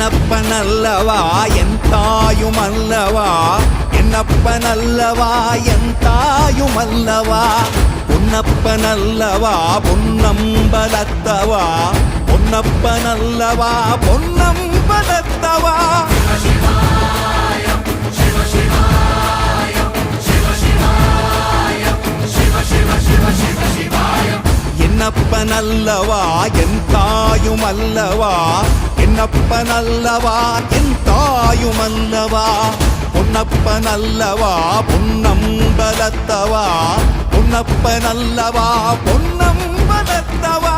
என்னப்பனல்லவா என் தாயுமல்லவா என்னப்பனல்லவா என் தாயுமல்லவா பொன்னப்பனல்லவா பொன்னம்பலத்தவா பொன்னப்பனல்லவா பொன்னம்பலத்தவா என்னப்பனல்லவா என் தாயுமல்லவா என்னப்பனல்லவா என் தாயுமல்லவா பொன்னப்பனல்லவா பொன்னம்பலத்தவா பொன்னப்பனல்லவா பொன்னம்பலத்தவா